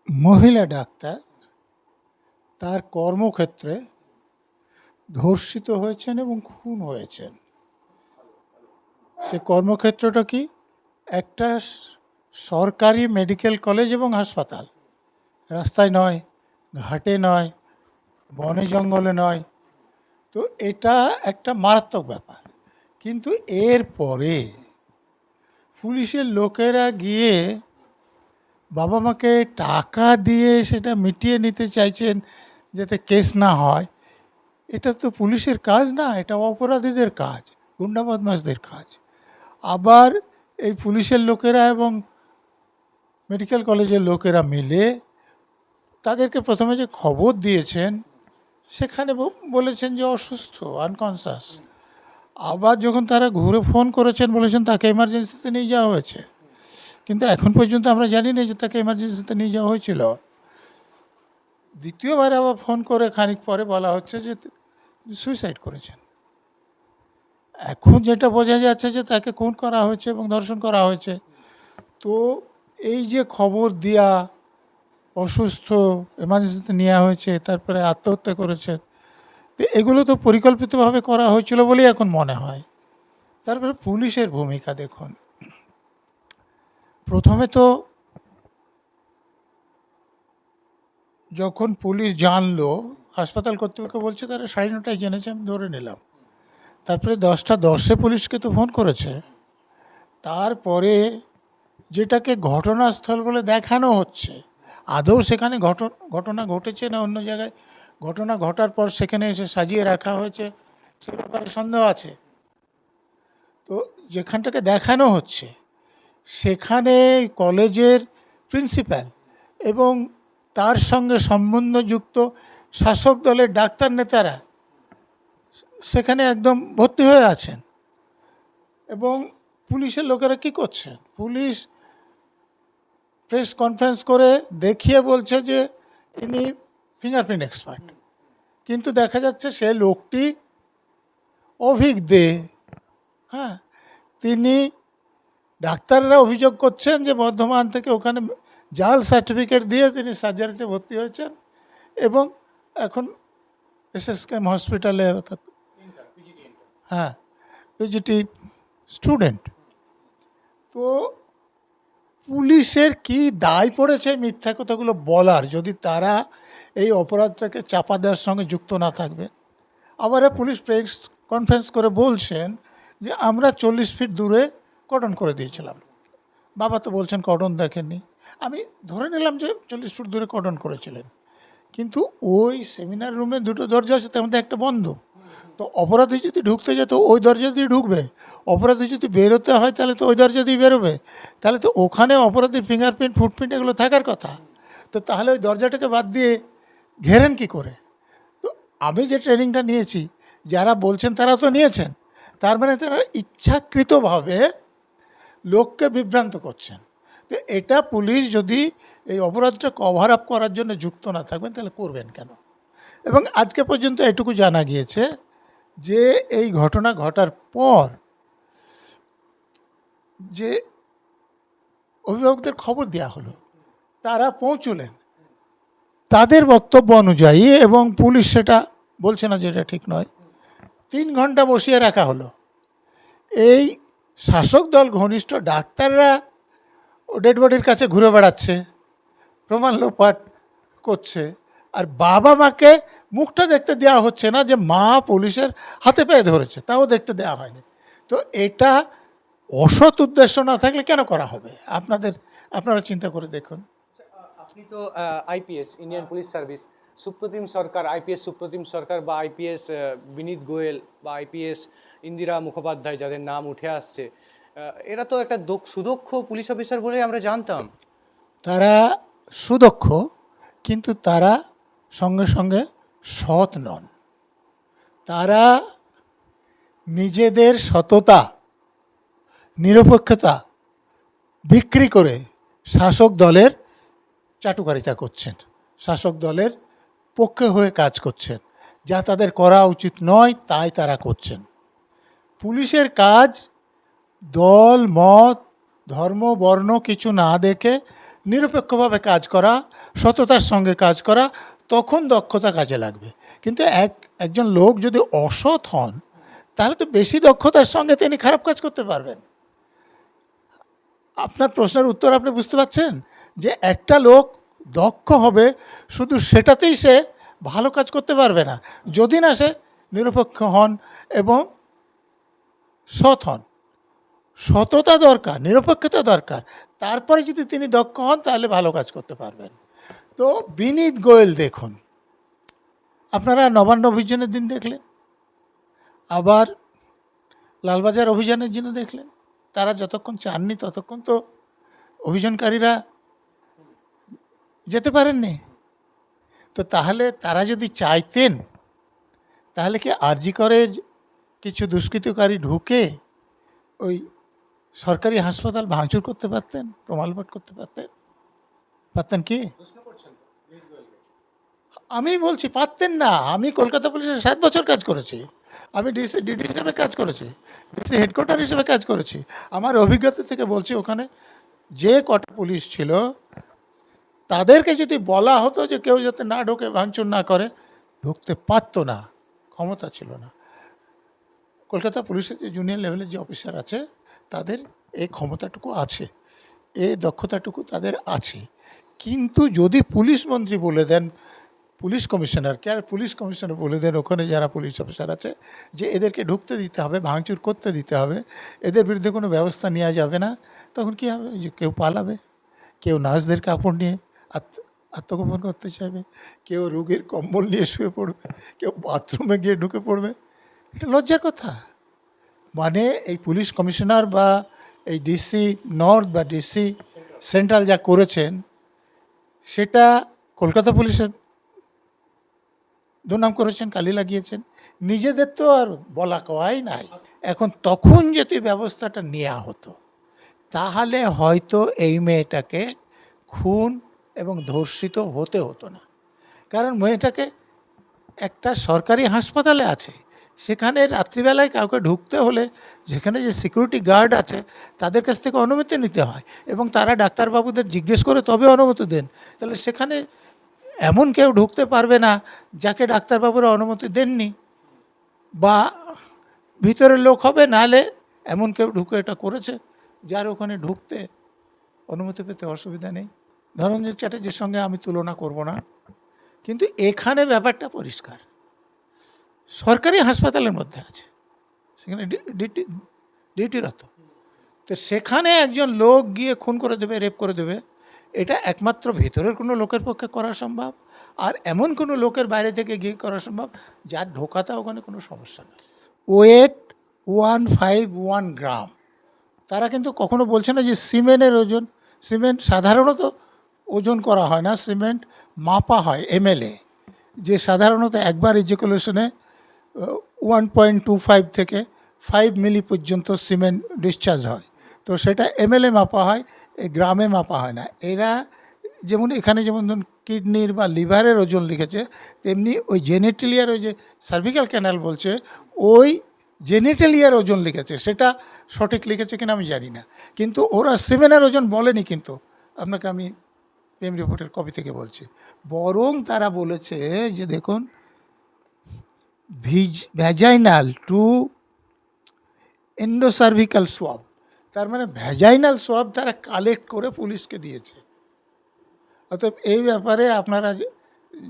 মহিলা ডাক্তার তার কর্মক্ষেত্রে ধর্ষিত হয়েছেন এবং খুন হয়েছেন। সে কর্মক্ষেত্রটা কি? একটা সরকারি মেডিকেল কলেজ এবং হাসপাতাল। রাস্তায় নয়, ঘাটে নয়, বনে জঙ্গলে নয়। তো এটা একটা মারাত্মক ব্যাপার। কিন্তু এর পরে পুলিশের লোকেরা গিয়ে বাবা মাকে টাকা দিয়ে সেটা মিটিয়ে নিতে চাইছেন যাতে কেস না হয়। এটা তো পুলিশের কাজ না, এটা অপরাধীদের কাজ, গুন্ডা বদমাশদের কাজ। আবার এই পুলিশের লোকেরা এবং মেডিকেল কলেজের লোকেরা মিলে তাদেরকে প্রথমে যে খবর দিয়েছেন সেখানে বলেছেন যে অসুস্থ, আনকনসাস। আবার যখন তারা ঘুরে ফোন করেছেন বলেছেন তাকে এমার্জেন্সিতে নিয়ে যাওয়া হয়েছে, কিন্তু এখন পর্যন্ত আমরা জানি না যে তাকে এমার্জেন্সিতে নিয়ে যাওয়া হয়েছিল। দ্বিতীয়বার আবার ফোন করে খানিক পরে বলা হচ্ছে যে সুইসাইড করেছেন। এখন যেটা বোঝা যাচ্ছে যে তাকে খুন করা হয়েছে এবং ধর্ষণ করা হয়েছে। তো এই যে খবর দেওয়া, অসুস্থ, এমার্জেন্সিতে নেওয়া হয়েছে, তারপরে আত্মহত্যা করেছে, তো এগুলো তো পরিকল্পিতভাবে করা হয়েছিল বলেই এখন মনে হয়। তারপরে পুলিশের ভূমিকা দেখুন। প্রথমে তো যখন পুলিশ জানলো, হাসপাতাল কর্তৃপক্ষ বলছে তারা 9:30টায় জেনেছে, আমি ধরে নিলাম। তারপরে 10টা 10-এ পুলিশকে তো ফোন করেছে। তারপরে যেটাকে ঘটনাস্থল বলে দেখানো হচ্ছে, আদৌ সেখানে ঘটনা ঘটেছে না অন্য জায়গায় ঘটনা ঘটার পর সেখানে এসে সাজিয়ে রাখা হয়েছে, সে ব্যাপারে সন্দেহ আছে। তো যেখানটাকে দেখানো হচ্ছে সেখানে কলেজের প্রিন্সিপাল এবং তার সঙ্গে সম্বন্ধযুক্ত শাসক দলের ডাক্তার নেতারা সেখানে একদম ভর্তি হয়ে আছেন। এবং পুলিশের লোকেরা কি করছে? পুলিশ প্রেস কনফারেন্স করে দেখিয়ে বলছে যে ইনি ফিঙ্গারপ্রিন্ট এক্সপার্ট, কিন্তু দেখা যাচ্ছে সে লোকটি অভিক দে। হ্যাঁ, তিনি, ডাক্তাররা অভিযোগ করছেন যে বর্ধমান থেকে ওখানে জাল সার্টিফিকেট দিয়ে তিনি সার্জারিতে ভর্তি হয়েছেন এবং এখন এসএসকেএম হসপিটালে, অর্থাৎ হ্যাঁ পিজিটি স্টুডেন্ট। তো পুলিশের কি দায় পড়েছে মিথ্যা কথাগুলো বলার, যদি তারা এই অপরাধটাকে চাপা দেওয়ার সঙ্গে যুক্ত না থাকবে? আবার পুলিশ প্রেস কনফারেন্স করে বলছেন যে আমরা 40 ফিট দূরে কর্ডন করে দিয়েছিলাম। বাবা তো বলছেন কর্ডন দেখেননি। আমি ধরে নিলাম যে 40 ফুট দূরে কর্ডন করেছিলেন, কিন্তু ওই সেমিনার রুমে 2টো দরজা আছে, তার মধ্যে একটা বন্ধ। তো অপরাধী যদি ঢুকতে যেত ওই দরজা দিয়ে ঢুকবে, অপরাধী যদি বেরোতে হয় তাহলে তো ওই দরজা দিয়ে বেরোবে, তাহলে তো ওখানে অপরাধীর ফিঙ্গারপ্রিন্ট, ফুটপ্রিন্ট এগুলো থাকার কথা। তো তাহলে ওই দরজাটাকে বাদ দিয়ে ঘেরেন কি করে? তো আমি যে ট্রেনিংটা নিয়েছি, যারা বলছেন তারা তো নিয়েছেন, তার মানে তারা ইচ্ছাকৃতভাবে লোককে বিভ্রান্ত করছেন। তো এটা পুলিশ যদি এই অপরাধটা কভার আপ করার জন্য যুক্ত না থাকবেন তাহলে করবেন কেন? এবং আজকে পর্যন্ত এটুকু জানা গিয়েছে যে এই ঘটনা ঘটার পর যে অভিভাবকদের খবর দেওয়া হলো, তারা পৌঁছলেন তাদের বক্তব্য অনুযায়ী, এবং পুলিশ সেটা বলছে না যেটা ঠিক নয়। 3 ঘন্টা বসিয়ে রাখা হলো। এই শাসক দল ঘনিষ্ঠ ডাক্তাররা ডেড বডির কাছে ঘুরে বেড়াচ্ছে, প্রমাণ লোপাট করছে, আর বাবা মাকে মুখটা দেখতে দেওয়া হচ্ছে না যে মা পুলিশের হাতে পায়ে ধরেছে, তাও দেখতে দেওয়া হয়নি। তো এটা অসৎ উদ্দেশ্য না থাকলে কেন করা হবে? আপনারা চিন্তা করে দেখুন। আপনি তো IPS, Indian police service, Supratim Sarkar, IPS Supratim Sarkar বা আইপিএস বিনীত গোয়েল বা আইপিএস ইন্দিরা মুখোপাধ্যায়, যাদের নাম উঠে আসছে, এরা তো একটা সুদক্ষ পুলিশ অফিসার বলে আমরা জানতাম। তারা সুদক্ষ, কিন্তু তারা সঙ্গে সঙ্গে সৎ নন। তারা নিজেদের সততা, নিরপেক্ষতা বিক্রি করে শাসক দলের চাটুকারিতা করছেন, শাসক দলের পক্ষে হয়ে কাজ করছেন। যা তাদের করা উচিত নয় তাই তারা করছেন। পুলিশের কাজ দল, মত, ধর্ম, বর্ণ কিছু না দেখে নিরপেক্ষভাবে কাজ করা, সততার সঙ্গে কাজ করা, তখন দক্ষতা কাজে লাগবে। কিন্তু একজন লোক যদি অসৎ হন, তাহলে তো বেশি দক্ষতার সঙ্গে তিনি খারাপ কাজ করতে পারবেন। আপনার প্রশ্নের উত্তর আপনি বুঝতে পারছেন যে একটা লোক দক্ষ হবে, শুধু সেটাতেই সে ভালো কাজ করতে পারবে না, যদি না সে নিরপেক্ষ হন এবং সৎ হন। সততা দরকার, নিরপেক্ষতা দরকার, তারপরে যদি তিনি দক্ষ হন তাহলে ভালো কাজ করতে পারবেন। তো বিনীত গোয়েল দেখুন, আপনারা নবান্ন অভিযানের দিন দেখলেন, আবার লালবাজার অভিযানের জন্য দেখলেন, তারা যতক্ষণ চাননি ততক্ষণ তো অভিযানকারীরা যেতে পারেননি। তো তাহলে তারা যদি চাইতেন, তাহলে কি আরজি করে কিছু দুষ্কৃতকারী ঢুকে ওই সরকারি হাসপাতাল ভাঙচুর করতে পারতেন, প্রমালপাট করতে পারতেন কি? আমি বলছি পারতেন না। আমি কলকাতা পুলিশে 7 বছর কাজ করেছি, আমি ডিডি হিসেবে কাজ করেছি, ডিসি হেডকোয়ার্টার হিসেবে কাজ করেছি। আমার অভিজ্ঞতা থেকে বলছি, ওখানে যে কটা পুলিশ ছিল তাদেরকে যদি বলা হতো যে কেউ যাতে না ঢোকে, ভাঙচুর না করে, ঢুকতে পারতো না, ক্ষমতা ছিল না। কলকাতা পুলিশের যে জুনিয়র লেভেলের যে অফিসার আছে, তাদের এই ক্ষমতাটুকু আছে, এই দক্ষতাটুকু তাদের আছে। কিন্তু যদি পুলিশ মন্ত্রী বলে দেন পুলিশ কমিশনারকে, আর পুলিশ কমিশনার বলে দেন ওখানে যারা পুলিশ অফিসার আছে যে এদেরকে ঢুকতে দিতে হবে, ভাঙচুর করতে দিতে হবে, এদের বিরুদ্ধে কোনো ব্যবস্থা নেওয়া যাবে না, তখন কী হবে? যে কেউ পালাবে, কেউ নার্সদের কাপড় নিয়ে আত্মগোপন করতে চাইবে, কেউ রোগীর কম্বল নিয়ে শুয়ে পড়বে, কেউ বাথরুমে গিয়ে ঢুকে পড়বে। এটা লজ্জার কথা। মানে এই পুলিশ কমিশনার বা এই ডিসি নর্থ বা ডিসি সেন্ট্রাল যা করেছেন, সেটা কলকাতা পুলিশের দুর্নাম করেছেন, কালি লাগিয়েছেন। নিজেদের তো আর বলা কওয়াই নাই। এখন তখন যদি ব্যবস্থাটা নেওয়া হতো, তাহলে হয়তো এই মেয়েটাকে খুন এবং ধর্ষিত হতে হতো না। কারণ মেয়েটাকে একটা সরকারি হাসপাতালে আছে, সেখানে রাত্রিবেলায় কাউকে ঢুকতে হলে যেখানে যে সিকিউরিটি গার্ড আছে তাদের কাছ থেকে অনুমতি নিতে হয়, এবং তারা ডাক্তারবাবুদের জিজ্ঞেস করে তবে অনুমতি দেন। তাহলে সেখানে এমন কেউ ঢুকতে পারবে না যাকে ডাক্তারবাবুরা অনুমতি দেননি, বা ভিতরের লোক হবে, নাহলে এমন কেউ ঢুকে এটা করেছে যার ওখানে ঢুকতে অনুমতি পেতে অসুবিধা নেই। ধনঞ্জয় চ্যাটার্জির সঙ্গে আমি তুলনা করব না, কিন্তু এখানে ব্যাপারটা পরিষ্কার। সরকারি হাসপাতালের মধ্যে আছে, সেখানে ডিউটিরত, তো সেখানে একজন লোক গিয়ে খুন করে দেবে, রেপ করে দেবে, এটা একমাত্র ভেতরের কোনো লোকের পক্ষে করা সম্ভব, আর এমন কোনো লোকের বাইরে থেকে গিয়ে করা সম্ভব যার ঢোকাতে ওখানে কোনো সমস্যা নেই। ওয়েট 151 গ্রাম। তারা কিন্তু কখনো বলছে না যে সিমেন্টের ওজন, সিমেন্ট সাধারণত ওজন করা হয় না, সিমেন্ট মাপা হয় এমএলএ, যে সাধারণত একবার ইজেকুলেশনে 1.25 থেকে 5 মিলি পর্যন্ত সিমেন্ট ডিসচার্জ হয়, তো সেটা এমএলএ মাপা হয়, এই গ্রামে মাপা হয় না। এরা যেমন এখানে যেমন ধরুন কিডনির বা লিভারের ওজন লিখেছে, তেমনি ওই জেনেটেলিয়ার, ওই যে সার্ভিক্যাল ক্যানাল বলছে, ওই জেনেটেলিয়ার ওজন লিখেছে। সেটা সঠিক লিখেছে কিনা আমি জানি না, কিন্তু ওরা সিমেন্টের ওজন বলেনি। কিন্তু আপনাকে আমি পিএম রিপোর্টের কপি থেকে বলছি, বরং তারা বলেছে যে দেখুন, ভ্যাজাইনাল টু এন্ডোসার্ভিক্যাল সোয়াব, তার মানে ভ্যাজাইনাল সোয়াব তারা কালেক্ট করে পুলিশকে দিয়েছে। অতএব এই ব্যাপারে আপনারা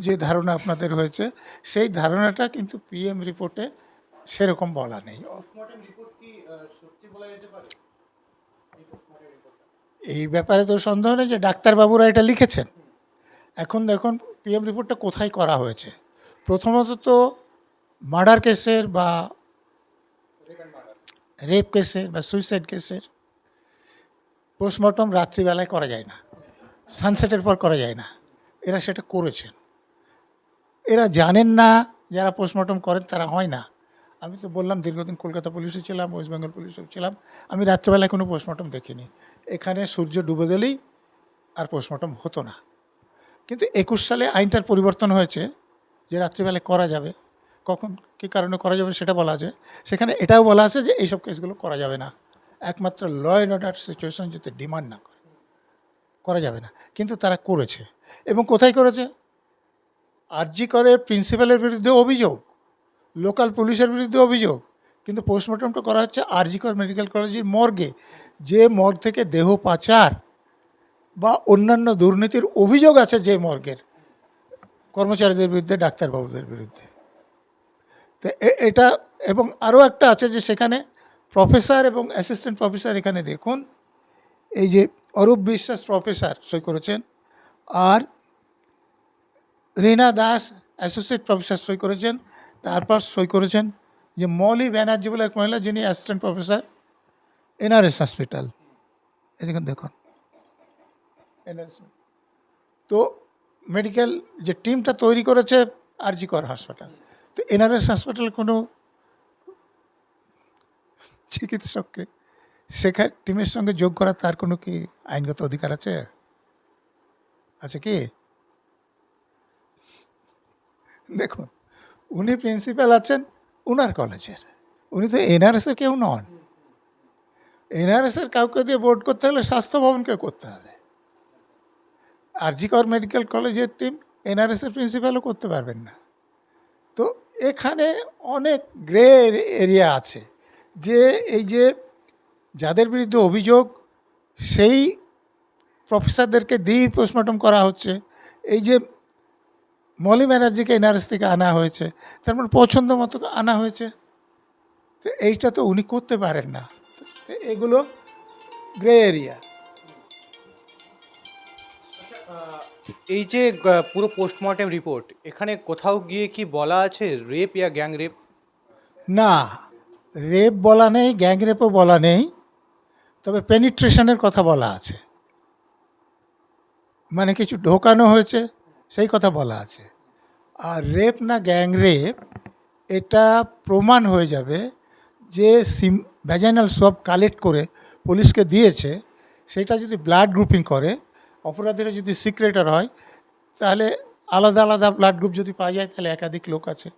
যে ধারণা আপনাদের হয়েছে, সেই ধারণাটা কিন্তু পিএম রিপোর্টে সেরকম বলা নেই। এই ব্যাপারে তো সন্দেহ নেই যে ডাক্তারবাবুরা এটা লিখেছেন। এখন দেখুন পিএম রিপোর্টটা কোথায় করা হয়েছে। প্রথমত তো মার্ডার কেসের বা রেপ কেসের বা সুইসাইড কেসের পোস্টমর্টম রাত্রিবেলায় করা যায় না, সানসেটের পর করা যায় না। এরা সেটা করেছেন। এরা জানেন না, যারা পোস্টমর্টম করেন তারা হয় না। আমি তো বললাম দীর্ঘদিন কলকাতা পুলিশে ছিলাম, ওয়েস্ট বেঙ্গল পুলিশেও ছিলাম, আমি রাত্রিবেলায় কোনো পোস্টমর্টম দেখিনি। এখানে সূর্য ডুবে গেলেই আর পোস্টমর্টম হতো না। কিন্তু 21 সালে আইনটার পরিবর্তন হয়েছে যে রাত্রিবেলায় করা যাবে। কখন কী কারণে করা যাবে সেটা বলা আছে। সেখানে এটাও বলা আছে যে এইসব কেসগুলো করা যাবে না, একমাত্র ল অ্যান্ড অর্ডার সিচুয়েশন যাতে ডিমান্ড না করে করা যাবে না, কিন্তু তারা করেছে। এবং কোথায় করেছে? আরজি করে প্রিন্সিপালের বিরুদ্ধে অভিযোগ, লোকাল পুলিশের বিরুদ্ধে অভিযোগ, কিন্তু পোস্টমর্টমটা করা হচ্ছে আরজি কর মেডিকেল কলেজের মর্গে, যে মর্গ থেকে দেহ পাচার বা অন্যান্য দুর্নীতির অভিযোগ আছে যে মর্গের কর্মচারীদের বিরুদ্ধে, ডাক্তারবাবুদের বিরুদ্ধে। তো এটা, এবং আরও একটা আছে যে সেখানে প্রফেসর এবং অ্যাসিস্ট্যান্ট প্রফেসর, এখানে দেখুন এই যে অরূপ বিশ্বাস প্রফেসর সই করেছেন, আর রীনা দাস অ্যাসোসিয়েট প্রফেসর সই করেছেন, তারপর সই করেছেন যে মৌলি ব্যানার্জি বলে এক মহিলা, যিনি অ্যাসিস্ট্যান্ট প্রফেসর এনআরএস হসপিটাল। এদিকে দেখুন এনআরএস। তো মেডিকেল যে টিমটা তৈরি করেছে আরজি কর হাসপাতাল, তো এনআরএস হাসপাতালে কোনো চিকিৎসককে শেখার টিমের সঙ্গে যোগ করার তার কোনো কি আইনগত অধিকার আছে? আছে কি? দেখুন, উনি প্রিন্সিপাল আছেন উনার কলেজের, উনি তো এনআরএসের কেউ নন। এনআরএসের কাউকে দিয়ে বোর্ড করতে হলে স্বাস্থ্য ভবনকে করতে হবে। আরজি কর মেডিকেল কলেজের টিম এনআরএসের প্রিন্সিপালও করতে পারবেন না। তো এখানে অনেক গ্রে এরিয়া আছে, যে এই যে যাদের বিরুদ্ধে অভিযোগ সেই প্রফেসরদেরকে দিয়েই পোস্টমর্টম করা হচ্ছে। এই যে মৌলি ব্যানার্জিকে এনআরএস থেকে আনা হয়েছে, তার মানে পছন্দ মতো আনা হয়েছে, তো এইটা তো উনি করতে পারেন না। তো এগুলো গ্রে এরিয়া। এই যে পুরো পোস্টমর্টেম রিপোর্ট, এখানে কোথাও গিয়ে কি বলা আছে রেপ ইয়া গ্যাং রেপ? না, রেপ বলা নেই, গ্যাং রেপও বলা নেই, তবে পেনিট্রেশনের কথা বলা আছে, মানে কিছু ঢোকানো হয়েছে সেই কথা বলা আছে। আর রেপ না গ্যাং রেপ, এটা প্রমাণ হয়ে যাবে যে ভ্যাজাইনাল সব কালেক্ট করে পুলিশকে দিয়েছে, সেটা যদি ব্লাড গ্রুপিং করে, অপরাধীরা যদি সিক্রেটার হয়, তাহলে আলাদা আলাদা ব্লাড গ্রুপ যদি পাওয়া যায় তাহলে একাধিক লোক আছে,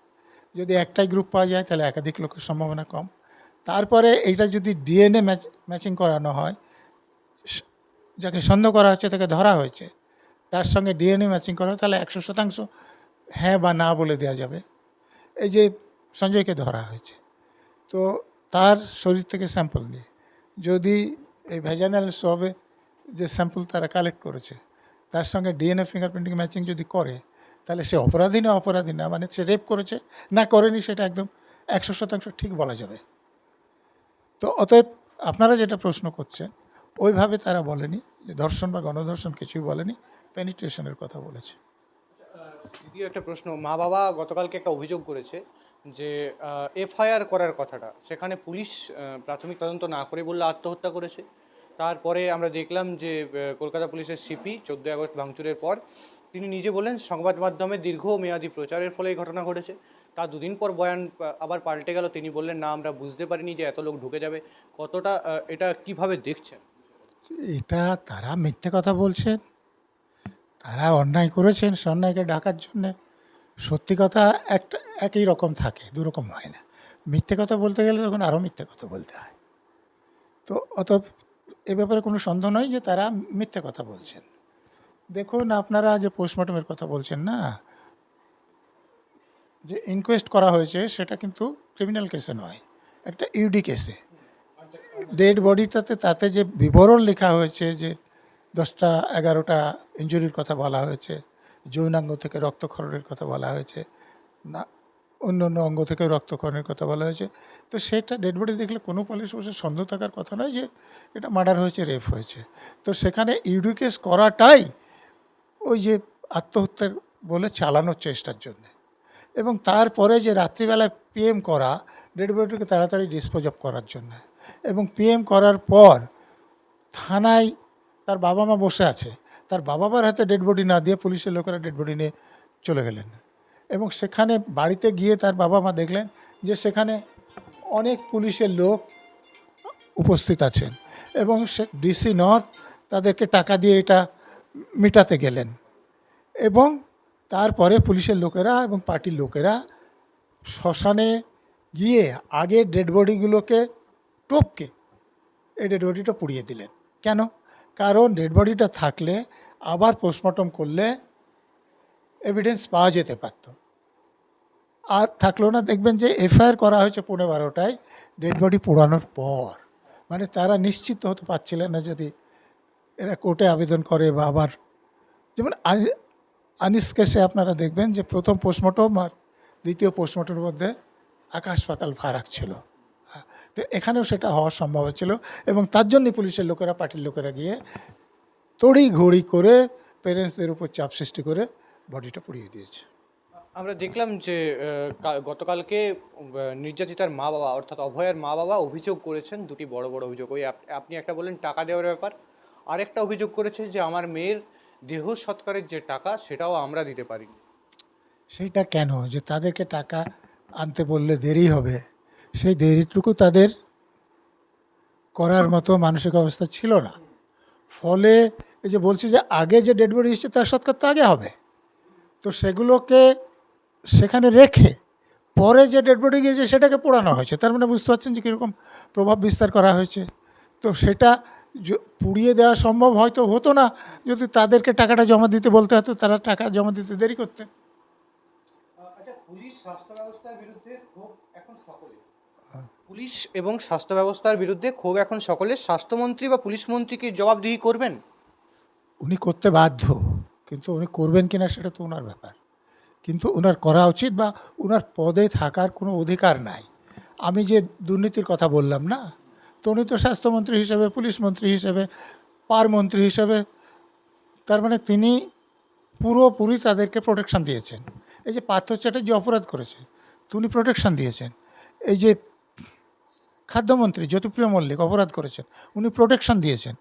যদি একটাই গ্রুপ পাওয়া যায় তাহলে একাধিক লোকের সম্ভাবনা কম। তারপরে এইটা যদি ডিএনএ ম্যাচিং করানো হয়, যাকে সন্দেহ করা হচ্ছে তাকে ধরা হয়েছে, তার সঙ্গে ডিএনএ ম্যাচিং করা হয়, তাহলে 100% হ্যাঁ বা না বলে দেওয়া যাবে। এই যে সঞ্জয়কে ধরা হয়েছে, তো তার শরীর থেকে স্যাম্পল নিয়ে যদি এই ভ্যাজাইনাল সোয়াবে যে স্যাম্পল তারা কালেক্ট করেছে তার সঙ্গে ডিএনএ ফিঙ্গারপ্রিন্টিং ম্যাচিং যদি করে, তাহলে সে অপরাধী না অপরাধী না, মানে সে রেপ করেছে না করেনি, সেটা একদম 100% ঠিক বলা যাবে। তো অতএব আপনারা যেটা প্রশ্ন করছেন ওইভাবে তারা বলেনি যে ধর্ষণ বা গণধর্ষণ, কিছুই বলেনি, পেনিট্রেশনের কথা বলেছে। দ্বিতীয় একটা প্রশ্ন, মা বাবা গতকালকে একটা অভিযোগ করেছে যে এফআইআর করার কথাটা, সেখানে পুলিশ প্রাথমিক তদন্ত না করে বললে আত্মহত্যা করেছে। তারপরে আমরা দেখলাম যে কলকাতা পুলিশের সিপি 14 আগস্ট ভাঙচুরের পর তিনি নিজে বললেন সংবাদ মাধ্যমে দীর্ঘমেয়াদী প্রচারের ফলে এই ঘটনা ঘটেছে। তার দুদিন পর বয়ান আবার পাল্টে গেল, তিনি বললেন না আমরা বুঝতে পারিনি যে এত লোক ঢুকে যাবে। কতটা এটা কিভাবে দেখছেন? এটা তারা মিথ্যে কথা বলছেন, তারা অন্যায় করেছেন, সে অন্যায়কে ঢাকার জন্যে। সত্যি কথা একটা একই রকম থাকে, দুরকম হয় না। মিথ্যে কথা বলতে গেলে তখন আরও মিথ্যে কথা বলতে হয়। তো অত এ ব্যাপারে কোনো সন্দেহ নয় যে তারা মিথ্যে কথা বলছেন। দেখুন, আপনারা যে পোস্টমর্টমের কথা বলছেন না, যে ইনকোয়েস্ট করা হয়েছে সেটা কিন্তু ক্রিমিনাল কেসে নয়, একটা ইউডি কেসে। ডেড বডিটাতে তাতে যে বিবরণ লেখা হয়েছে যে 10টা 11টা ইনজুরির কথা বলা হয়েছে, যৌনাঙ্গ থেকে রক্তক্ষরণের কথা বলা হয়েছে, না অন্য অন্য অঙ্গ থেকে রক্তক্ষরণের কথা বলা হয়েছে, তো সেটা ডেড বডি দেখলে কোনো পুলিশ বসে সন্দেহ থাকার কথা নয় যে এটা মার্ডার হয়েছে, রেপ হয়েছে। তো সেখানে ইউডি কেস করাটাই ওই যে আত্মহত্যার বলে চালানোর চেষ্টার জন্যে, এবং তারপরে যে রাত্রিবেলায় পিএম করা ডেড বডিকে তাড়াতাড়ি ডিসপোজ অফ করার জন্য, এবং পিএম করার পর থানায় তার বাবা মা বসে আছে, তার বাবা মার হাতে ডেড বডি না দিয়ে পুলিশের লোকেরা ডেড বডি নিয়ে চলে গেলেন, এবং সেখানে বাড়িতে গিয়ে তার বাবা মা দেখলেন যে সেখানে অনেক পুলিশের লোক উপস্থিত আছেন, এবং সে ডিসি নর্থ তাদেরকে টাকা দিয়ে এটা মেটাতে গেলেন, এবং তারপরে পুলিশের লোকেরা এবং পার্টির লোকেরা শ্মশানে গিয়ে আগে ডেড বডিগুলোকে টপকে এই ডেড বডিটা পুড়িয়ে দিলেন। কেন? কারণ ডেড বডিটা থাকলে আবার পোস্টমর্টম করলে এভিডেন্স পাওয়া যেতে পারত। আর থাকলো না, দেখবেন যে এফআইআর করা হয়েছে 11:30টায় ডেড বডি পোড়ানোর পর, মানে তারা নিশ্চিত হতে পারছিলেন না যদি এরা কোর্টে আবেদন করে বা আবার, যেমন আনিস কেসে আপনারা দেখবেন যে প্রথম পোস্টমর্টম আর দ্বিতীয় পোস্টমর্টমের মধ্যে আকাশ পাতাল ফারাক ছিল। তো এখানেও সেটা হওয়ার সম্ভাবনা ছিল, এবং তার জন্যই পুলিশের লোকেরা, পার্টির লোকেরা গিয়ে তড়ি ঘড়ি করে পেরেন্টসদের উপর চাপ সৃষ্টি করে বডিটা পুড়িয়ে দিয়েছে। আমরা দেখলাম যে গতকালকে নির্যাতিতার মা বাবা অর্থাৎ অভয়ার মা বাবা অভিযোগ করেছেন, দুটি বড় বড় অভিযোগ। ওই আপনি একটা বললেন টাকা দেওয়ার ব্যাপার, আরেকটা অভিযোগ করেছে যে আমার মেয়ের দেহ সৎকারের যে টাকা সেটাও আমরা দিতে পারিনি। সেইটা কেন যে তাদেরকে টাকা আনতে বললে দেরি হবে, সেই দেরিটুকু তাদের করার মতো মানসিক অবস্থা ছিল না। ফলে এই যে বলছি যে আগে যে ডেড বডি এসছে তার সৎকার তো আগে হবে, তো সেগুলোকে সেখানে রেখে পরে যে ডেড বডি গিয়েছে সেটাকে পোড়ানো হয়েছে। তার মানে বুঝতে পারছেন যে কীরকম প্রভাব বিস্তার করা হয়েছে। তো সেটা পুড়িয়ে দেওয়া সম্ভব হয়তো হতো না যদি তাদেরকে টাকাটা জমা দিতে বলতে হতো, তারা টাকা জমা দিতে দেরি করতেন। আচ্ছা, পুলিশ স্বাস্থ্য ব্যবস্থার বিরুদ্ধে ক্ষোভ এখন সকলে, পুলিশ এবং স্বাস্থ্য ব্যবস্থার বিরুদ্ধে ক্ষোভ এখন সকলে। স্বাস্থ্যমন্ত্রী বা পুলিশ মন্ত্রীকে জবাবদিহি করবেন? উনি করতে বাধ্য, কিন্তু উনি করবেন কিনা সেটা তো ওনার ব্যাপার, কিন্তু ওনার করা উচিত, বা ওনার পদে থাকার কোনো অধিকার নাই। আমি যে দুর্নীতির কথা বললাম না, তো উনি তো স্বাস্থ্যমন্ত্রী হিসেবে, পুলিশ মন্ত্রী হিসেবে, পার মন্ত্রী হিসেবে, তার মানে তিনি পুরোপুরি তাদেরকে প্রোটেকশন দিয়েছেন। এই যে পার্থ চ্যাটার্জি অপরাধ করেছে, তো উনি প্রোটেকশন দিয়েছেন। এই যে খাদ্যমন্ত্রী জ্যোতিপ্রিয় মল্লিক অপরাধ করেছেন, উনি প্রোটেকশন দিয়েছেন।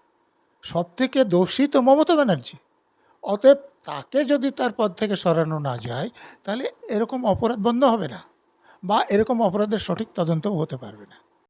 সব থেকে দোষী তো মমতা ব্যানার্জি। অতএব তাকে যদি তার পদ থেকে সরানো না যায়, তাহলে এরকম অপরাধ বন্ধ হবে না, বা এরকম অপরাধের সঠিক তদন্তও হতে পারবে না।